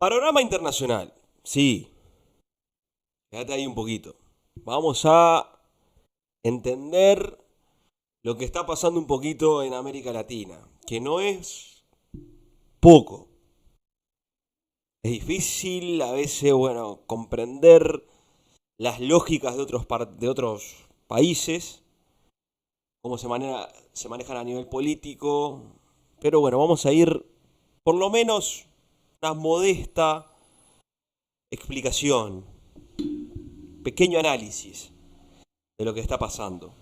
Panorama internacional. Sí, quédate ahí un poquito. Vamos a entender lo que está pasando un poquito en América Latina, que no es poco. Es difícil a veces, bueno, comprender las lógicas de otros países, cómo se manejan a nivel político. Pero bueno, vamos a ir por lo menos una modesta explicación, pequeño análisis de lo que está pasando.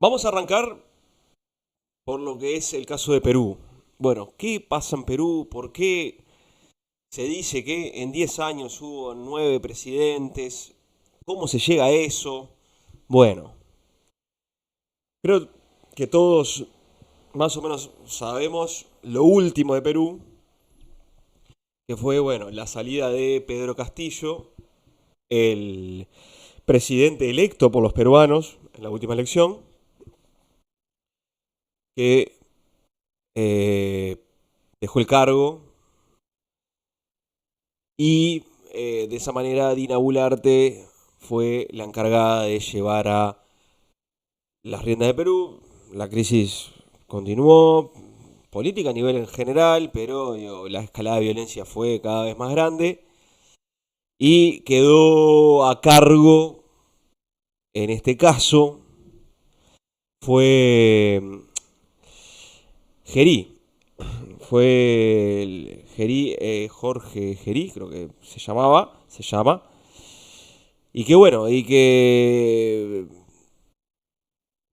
Vamos a arrancar por lo que es el caso de Perú. Bueno, ¿qué pasa en Perú? ¿Por qué se dice que en 10 años hubo 9 presidentes? ¿Cómo se llega a eso? Bueno, creo que todos más o menos sabemos lo último de Perú, que fue, bueno, la salida de Pedro Castillo, el presidente electo por los peruanos en la última elección, que eh, dejó el cargo y de esa manera Dina Boluarte fue la encargada de llevar a las riendas de Perú. La crisis continuó, política a nivel en general, pero digo, la escalada de violencia fue cada vez más grande y quedó a cargo, en este caso, fue Gerí. Fue el Jorge Gerí, creo que se llama. Y que bueno, y que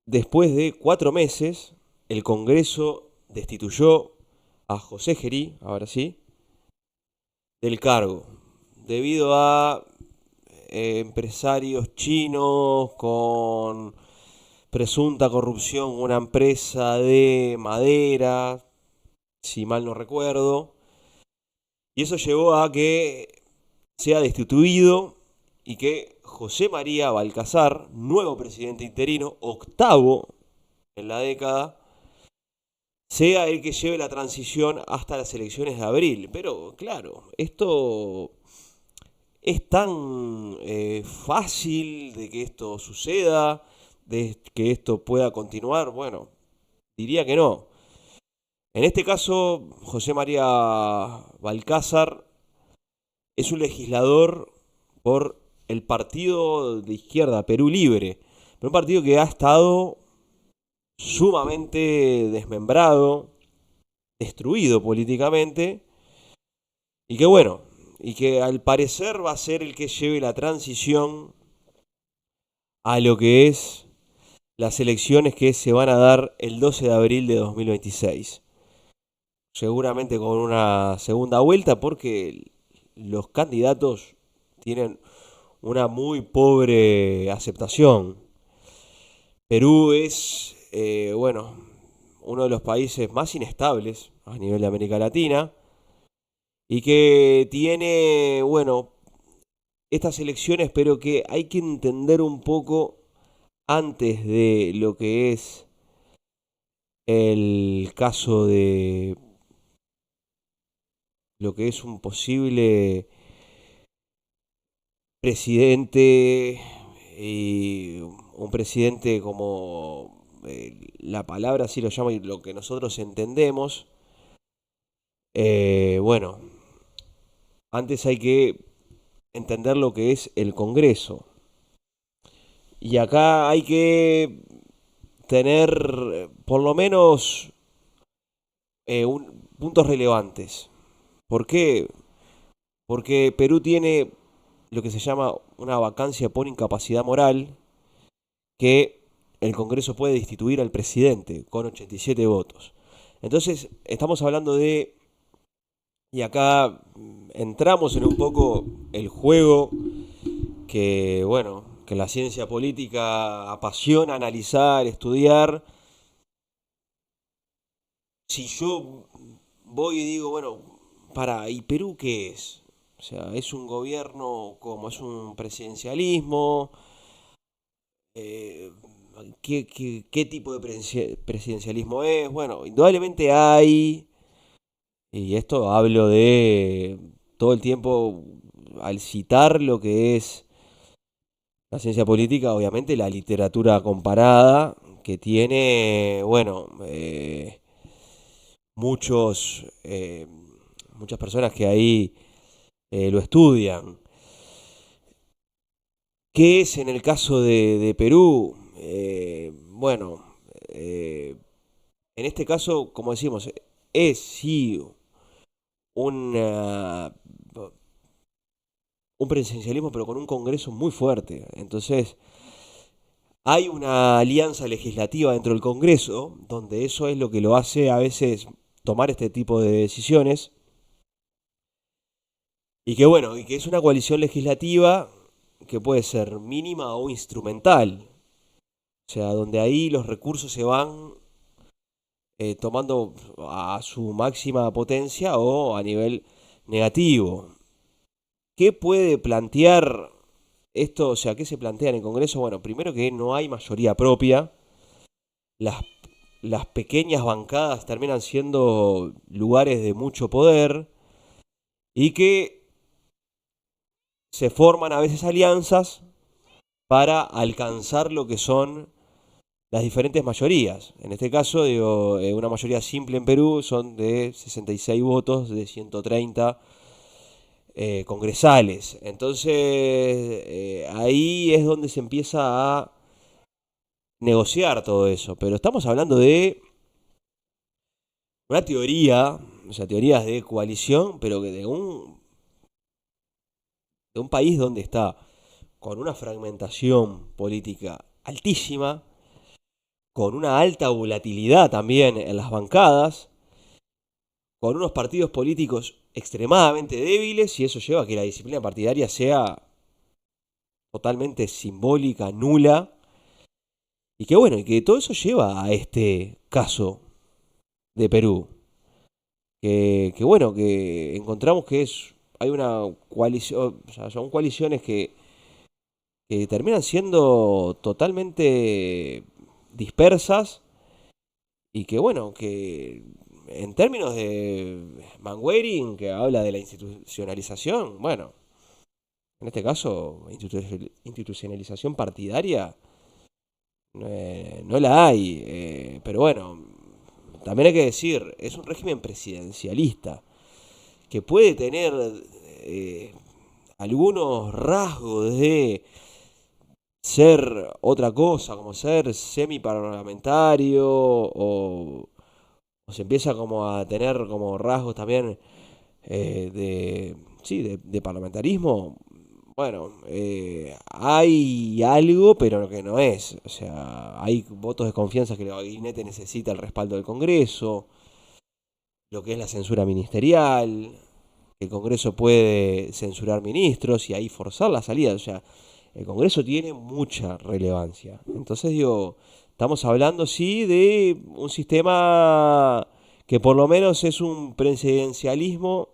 después de 4 meses, el Congreso destituyó a José Gerí, ahora sí, del cargo, debido a empresarios chinos con presunta corrupción en una empresa de madera, si mal no recuerdo. Y eso llevó a que sea destituido y que José María Balcazar, nuevo presidente interino, octavo en la década, sea el que lleve la transición hasta las elecciones de abril. Pero claro, esto es tan fácil de que esto suceda, de que esto pueda continuar. Bueno, diría que no. En este caso, José María Balcázar es un legislador por el partido de izquierda, Perú Libre, pero un partido que ha estado sumamente desmembrado, destruido políticamente, y que bueno, y que al parecer va a ser el que lleve la transición a lo que es las elecciones que se van a dar el 12 de abril de 2026. Seguramente con una segunda vuelta porque los candidatos tienen una muy pobre aceptación. Perú es, bueno, uno de los países más inestables a nivel de América Latina y que tiene, bueno, estas elecciones, pero que hay que entender un poco antes de lo que es el caso de lo que es un posible presidente y un presidente como la palabra así lo llama y lo que nosotros entendemos. Bueno, antes hay que entender lo que es el Congreso. Y acá hay que tener por lo menos puntos relevantes. ¿Por qué? Porque Perú tiene lo que se llama una vacancia por incapacidad moral, que el Congreso puede destituir al presidente con 87 votos. Entonces, estamos hablando de, y acá entramos en un poco el juego que, bueno, que la ciencia política apasiona analizar, estudiar. Si yo voy y digo, bueno, ¿y Perú qué es? O sea, ¿es un gobierno como es un presidencialismo? Eh, ¿qué tipo de presidencialismo es? Bueno, indudablemente hay Y esto hablo de todo el tiempo, al citar lo que es la ciencia política, obviamente la literatura comparada, que tiene, bueno, muchas personas que ahí lo estudian. ¿Qué es en el caso de Perú? Bueno, en este caso, como decimos, es sí una- un presidencialismo, pero con un Congreso muy fuerte. Entonces, hay una alianza legislativa dentro del Congreso, donde eso es lo que lo hace a veces tomar este tipo de decisiones. Y que bueno, y que es una coalición legislativa que puede ser mínima o instrumental. O sea, donde ahí los recursos se van tomando a su máxima potencia o a nivel negativo. ¿Qué puede plantear esto? O sea, ¿qué se plantea en el Congreso? Bueno, primero que no hay mayoría propia. Las, las pequeñas bancadas terminan siendo lugares de mucho poder y que se forman a veces alianzas para alcanzar lo que son las diferentes mayorías. En este caso, digo, una mayoría simple en Perú son de 66 votos de 130 congresales. Entonces, ahí es donde se empieza a negociar todo eso. Pero estamos hablando de una teoría, o sea, teorías de coalición, pero que de un país donde está con una fragmentación política altísima, con una alta volatilidad también en las bancadas, con unos partidos políticos extremadamente débiles, y eso lleva a que la disciplina partidaria sea totalmente simbólica, nula, y que bueno, y que todo eso lleva a este caso de Perú, que bueno, que encontramos que hay una coalición, o sea, son coaliciones que terminan siendo totalmente dispersas y que bueno, que en términos de Manwaring, que habla de la institucionalización, bueno, en este caso, institucionalización partidaria, no la hay. Pero bueno, también hay que decir, es un régimen presidencialista que puede tener eh, algunos rasgos de ser otra cosa, como ser semiparlamentario o se empieza como a tener como rasgos también sí, de parlamentarismo. Bueno, hay algo, pero que no es. O sea, hay votos de confianza que el gabinete necesita el respaldo del Congreso, lo que es la censura ministerial, que el Congreso puede censurar ministros y ahí forzar la salida. O sea, el Congreso tiene mucha relevancia. Entonces digo, estamos hablando sí de un sistema que por lo menos es un presidencialismo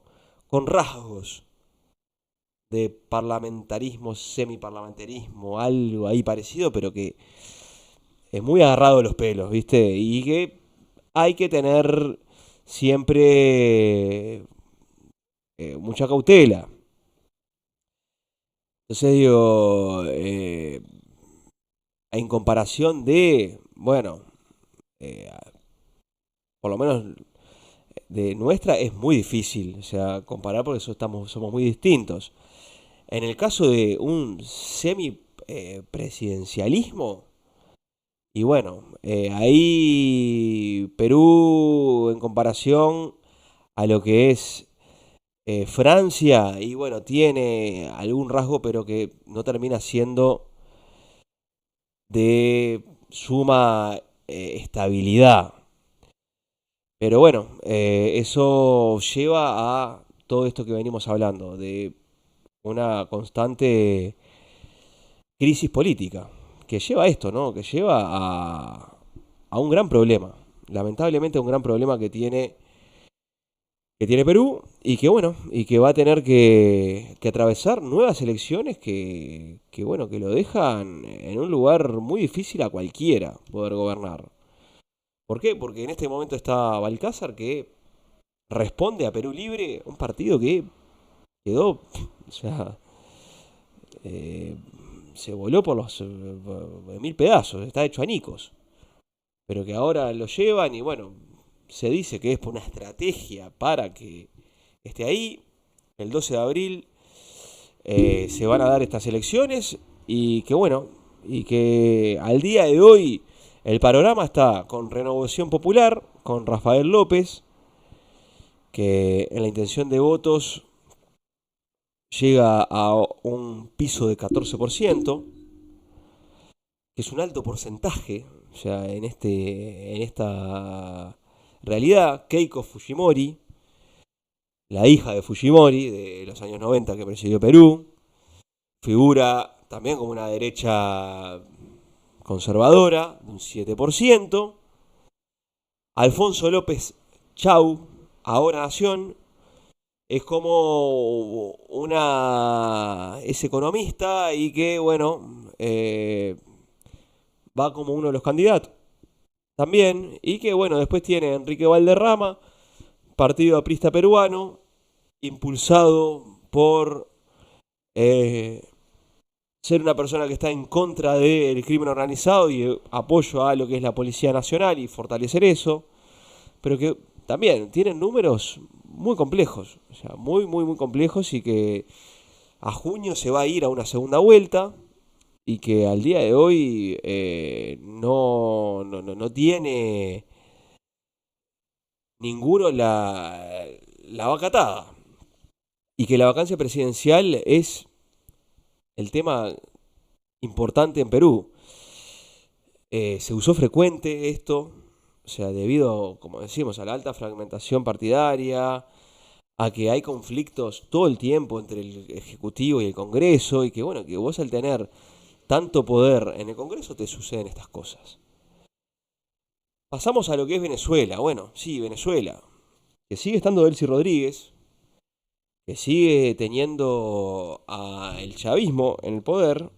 con rasgos de parlamentarismo, semiparlamentarismo, algo ahí parecido, pero que es muy agarrado de los pelos, ¿viste? Y que hay que tener siempre mucha cautela. Entonces digo, en comparación de, bueno, eh, por lo menos de nuestra es muy difícil, o sea, comparar porque somos muy distintos. En el caso de un semi-presidencialismo, y bueno, ahí Perú en comparación a lo que es Francia, y bueno, tiene algún rasgo, pero que no termina siendo de suma estabilidad. Pero bueno, eso lleva a todo esto que venimos hablando, de una constante crisis política, que lleva a esto, ¿no? Que lleva a un gran problema. Lamentablemente un gran problema que tiene Perú y que bueno, y que va a tener que atravesar nuevas elecciones que bueno, que lo dejan en un lugar muy difícil a cualquiera poder gobernar. ¿Por qué? Porque en este momento está Balcázar que responde a Perú Libre, un partido que quedó, o sea, eh, se voló por los 1000 pedazos, está hecho anicos, pero que ahora lo llevan y bueno, se dice que es por una estrategia para que esté ahí. El 12 de abril se van a dar estas elecciones y que bueno, y que al día de hoy el panorama está con Renovación Popular, con Rafael López, que en la intención de votos llega a un piso de 14%, que es un alto porcentaje, o sea, en esta realidad. Keiko Fujimori, la hija de Fujimori de los años 90 que presidió Perú, figura también como una derecha conservadora, de un 7%. Alfonso López Chau, ahora Nación, es como es economista y que, bueno, va como uno de los candidatos también. Y que, bueno, después tiene Enrique Valderrama, Partido Aprista Peruano, impulsado por eh, ser una persona que está en contra del crimen organizado y apoyo a lo que es la Policía Nacional y fortalecer eso, pero que también tienen números muy complejos, o sea, muy, muy, muy complejos, y que a junio se va a ir a una segunda vuelta y que al día de hoy no tiene ninguno la vaca atada, y que la vacancia presidencial es el tema importante en Perú. Se usó frecuente esto, o sea, debido, como decimos, a la alta fragmentación partidaria, a que hay conflictos todo el tiempo entre el Ejecutivo y el Congreso, y que bueno, que vos al tener tanto poder en el Congreso te suceden estas cosas. Pasamos a lo que es Venezuela. Bueno, sí, Venezuela, que sigue estando Delcy Rodríguez, que sigue teniendo a el chavismo en el poder,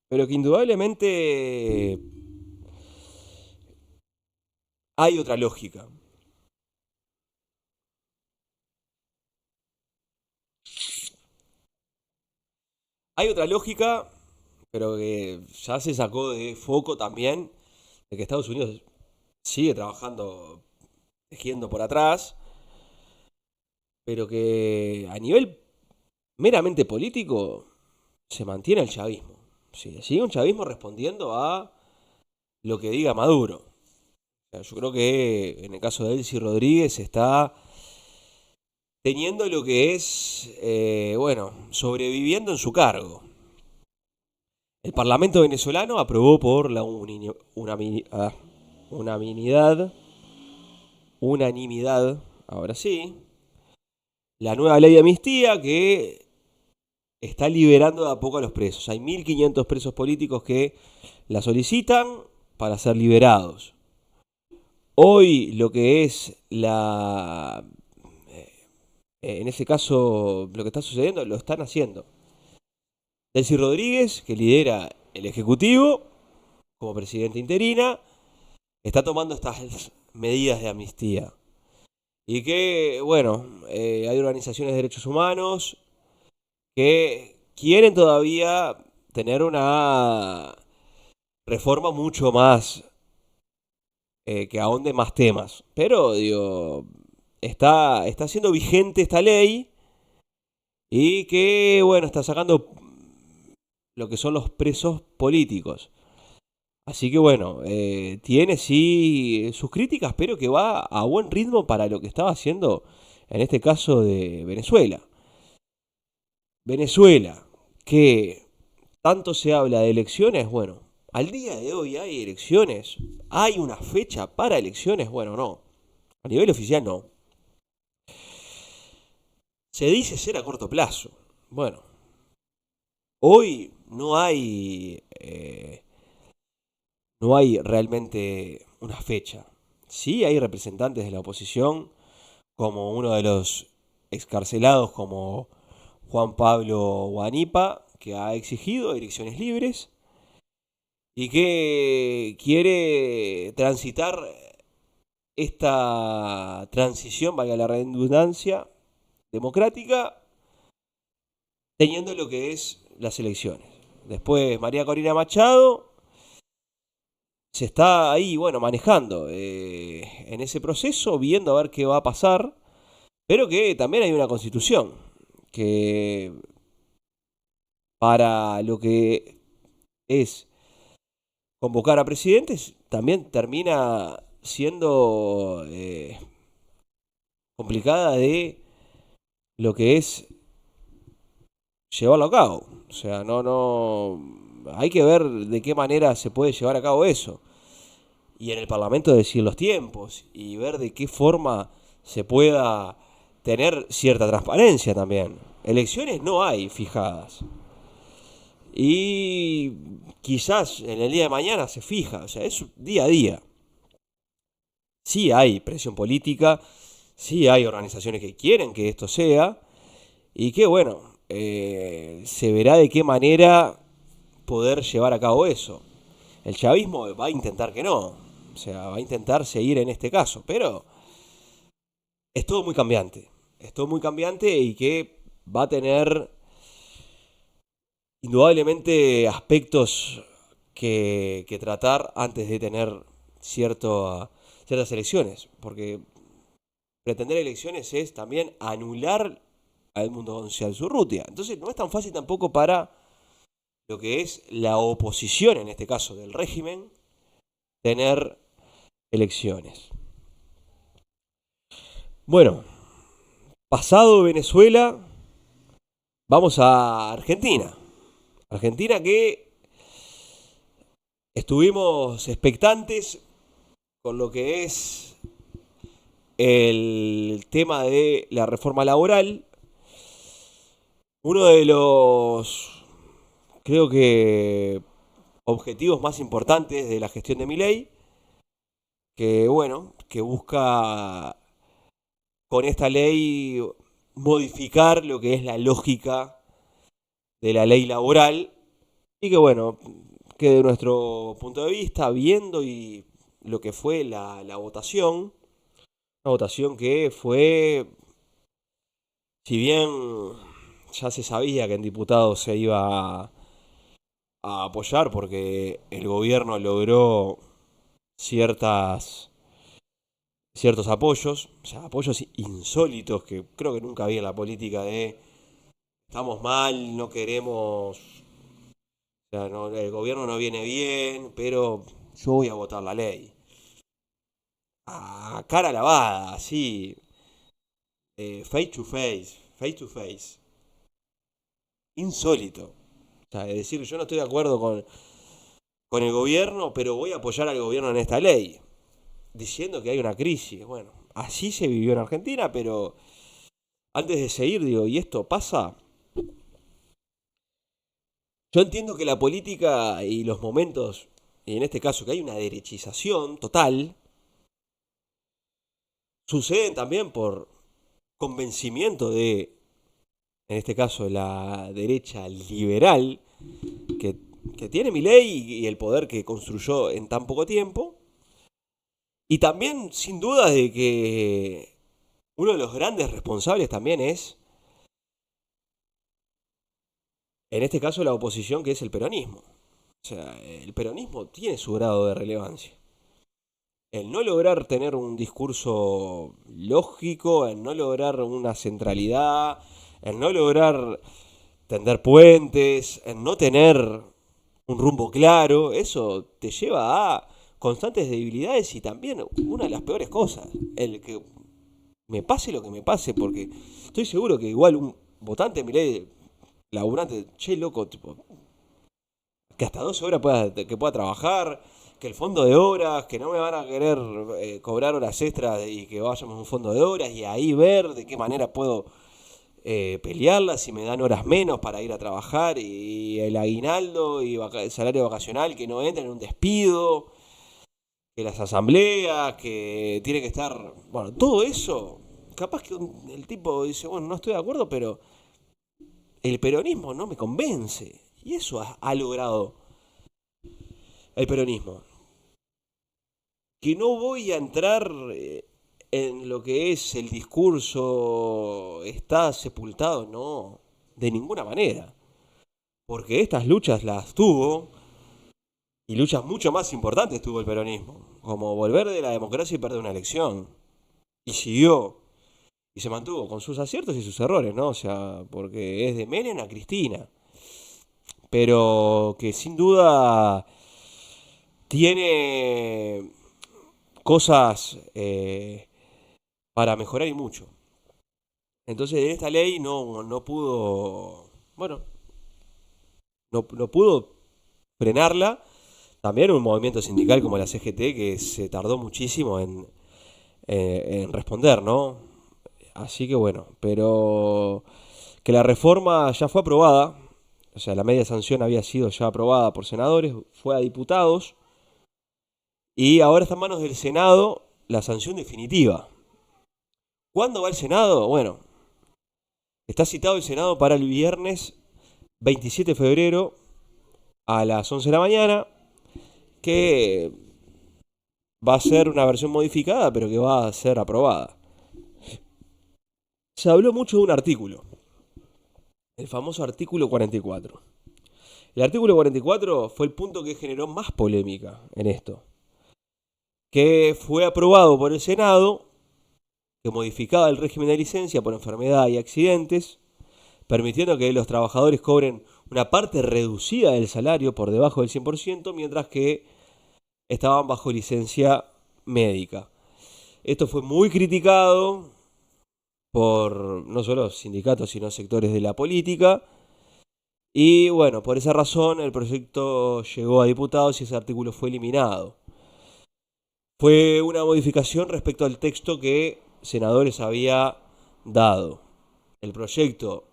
pero que indudablemente hay otra lógica. Hay otra lógica, pero que ya se sacó de foco también, de que Estados Unidos sigue trabajando, tejiendo por atrás, pero que a nivel meramente político se mantiene el chavismo. Sí, sigue un chavismo respondiendo a lo que diga Maduro. O sea, yo creo que en el caso de Delcy Rodríguez está teniendo lo que es, bueno, sobreviviendo en su cargo. El Parlamento venezolano aprobó por la unanimidad, ahora sí, la nueva ley de amnistía que está liberando de a poco a los presos. Hay 1500 presos políticos que la solicitan para ser liberados. Hoy lo que es en ese caso, lo que está sucediendo, lo están haciendo. Delcy Rodríguez, que lidera el Ejecutivo como presidenta interina, está tomando estas medidas de amnistía. Y que, bueno, hay organizaciones de derechos humanos que quieren todavía tener una reforma mucho más, que ahonde más temas. Pero, digo, está siendo vigente esta ley y que, bueno, está sacando lo que son los presos políticos. Así que bueno, tiene sí sus críticas, pero que va a buen ritmo para lo que estaba haciendo en este caso de Venezuela. Venezuela, que tanto se habla de elecciones, bueno, al día de hoy hay elecciones, hay una fecha para elecciones, bueno, no, a nivel oficial no. Se dice ser a corto plazo. Bueno, hoy no hay realmente una fecha. Sí hay representantes de la oposición, como uno de los excarcelados como Juan Pablo Guanipa, que ha exigido elecciones libres y que quiere transitar esta transición, valga la redundancia, democrática, teniendo lo que es las elecciones. Después María Corina Machado se está ahí, bueno, manejando en ese proceso, viendo a ver qué va a pasar, pero que también hay una constitución que para lo que es convocar a presidentes también termina siendo complicada de lo que es llevarlo a cabo. O sea, hay que ver de qué manera se puede llevar a cabo eso. Y en el Parlamento decir los tiempos y ver de qué forma se pueda tener cierta transparencia también. Elecciones no hay fijadas. Y quizás en el día de mañana se fija, o sea, es día a día. Sí hay presión política, sí hay organizaciones que quieren que esto sea, y que bueno, se verá de qué manera poder llevar a cabo eso. El chavismo va a intentar que no, o sea, va a intentar seguir en este caso, pero es todo muy cambiante y que va a tener indudablemente aspectos que tratar antes de tener ciertas elecciones, porque pretender elecciones es también anular a Edmundo González Urrutia. Entonces no es tan fácil tampoco para lo que es la oposición, en este caso del régimen, tener elecciones. Bueno, pasado Venezuela, vamos a Argentina. Argentina que estuvimos expectantes con lo que es el tema de la reforma laboral. Uno de los, creo que, objetivos más importantes de la gestión de Milei, que bueno, que busca con esta ley modificar lo que es la lógica de la ley laboral y que bueno, que de nuestro punto de vista, viendo y lo que fue la votación, una votación que fue, si bien ya se sabía que en diputados se iba a apoyar porque el gobierno logró ciertas ciertos apoyos, o sea, apoyos insólitos que creo que nunca había en la política de estamos mal, no queremos, o sea, el gobierno no viene bien, pero yo voy a votar la ley. A cara lavada, así, face to face, insólito. O sea, es decir, yo no estoy de acuerdo con el gobierno, pero voy a apoyar al gobierno en esta ley, diciendo que hay una crisis. Bueno, así se vivió en Argentina, pero antes de seguir, digo, ¿y esto pasa? Yo entiendo que la política y los momentos, y en este caso que hay una derechización total, suceden también por convencimiento de, en este caso, la derecha liberal que, que tiene Milei y el poder que construyó en tan poco tiempo. Y también, sin duda, de que uno de los grandes responsables también es, en este caso, la oposición, que es el peronismo. O sea, el peronismo tiene su grado de relevancia. El no lograr tener un discurso lógico, el no lograr una centralidad, el no lograr tender puentes, el no tener un rumbo claro, eso te lleva a constantes debilidades y también una de las peores cosas, el que me pase lo que me pase, porque estoy seguro que igual un votante, miré, laburante, che loco, tipo, que hasta 12 horas que pueda trabajar, que el fondo de horas, que no me van a querer cobrar horas extras y que vayamos a un fondo de horas y ahí ver de qué manera puedo pelearlas, si me dan horas menos para ir a trabajar y el aguinaldo y el salario vacacional que no entra en un despido, que las asambleas, que tiene que estar, bueno, todo eso, capaz que el tipo dice, bueno, no estoy de acuerdo, pero el peronismo no me convence. Y eso ha logrado el peronismo. que no voy a entrar en lo que es el discurso está sepultado, no, de ninguna manera. Porque estas luchas las tuvo, y luchas mucho más importantes tuvo el peronismo, como volver de la democracia y perder una elección. Y siguió, y se mantuvo con sus aciertos y sus errores, ¿no? O sea, porque es de Menem a Cristina. Pero que sin duda tiene cosas para mejorar y mucho. Entonces, en esta ley no pudo, bueno, no pudo frenarla. También un movimiento sindical como la CGT que se tardó muchísimo en responder, ¿no? Así que bueno, pero que la reforma ya fue aprobada, o sea, la media sanción había sido ya aprobada por senadores, fue a diputados y ahora está en manos del Senado la sanción definitiva. ¿Cuándo va el Senado? Bueno, está citado el Senado para el viernes 27 de febrero a las 11 de la mañana, que va a ser una versión modificada, pero que va a ser aprobada. Se habló mucho de un artículo, el famoso artículo 44. El artículo 44 fue el punto que generó más polémica en esto, que fue aprobado por el Senado, que modificaba el régimen de licencia por enfermedad y accidentes, permitiendo que los trabajadores cobren una parte reducida del salario por debajo del 100%, mientras que estaban bajo licencia médica. Esto fue muy criticado por no solo sindicatos, sino sectores de la política. Y bueno, por esa razón el proyecto llegó a diputados y ese artículo fue eliminado. Fue una modificación respecto al texto que senadores había dado. El proyecto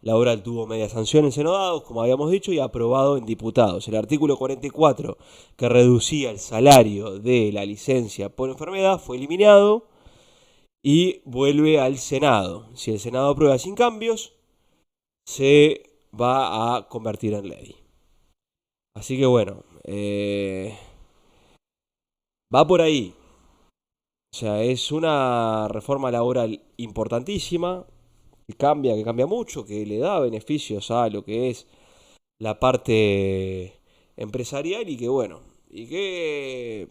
laboral tuvo media sanción en senados, como habíamos dicho, y aprobado en diputados. El artículo 44, que reducía el salario de la licencia por enfermedad, fue eliminado y vuelve al Senado. Si el Senado aprueba sin cambios, se va a convertir en ley. Así que bueno, va por ahí. O sea, es una reforma laboral importantísima, que cambia mucho, que le da beneficios a lo que es la parte empresarial y que bueno, y que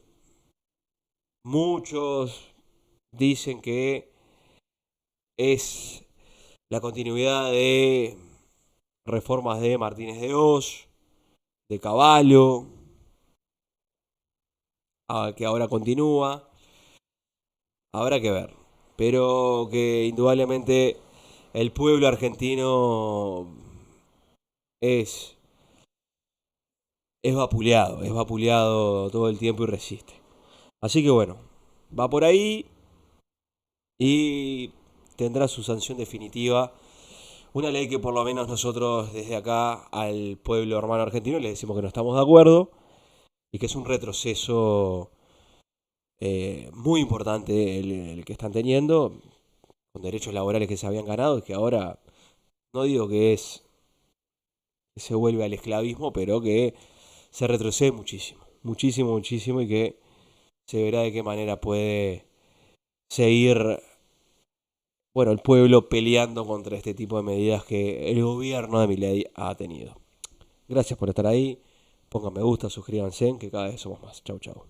muchos dicen que es la continuidad de reformas de Martínez de Oz, de Cavallo, que ahora continúa. Habrá que ver. Pero que indudablemente el pueblo argentino es, es vapuleado todo el tiempo y resiste. Así que bueno, va por ahí y tendrá su sanción definitiva. Una ley que por lo menos nosotros desde acá al pueblo hermano argentino le decimos que no estamos de acuerdo y que es un retroceso muy importante el que están teniendo, con derechos laborales que se habían ganado y que ahora no digo que se vuelve al esclavismo, pero que se retrocede muchísimo, muchísimo, muchísimo y que se verá de qué manera puede seguir, bueno, el pueblo peleando contra este tipo de medidas que el gobierno de Milei ha tenido. Gracias por estar ahí, pongan me gusta, suscríbanse, que cada vez somos más. Chau, chau.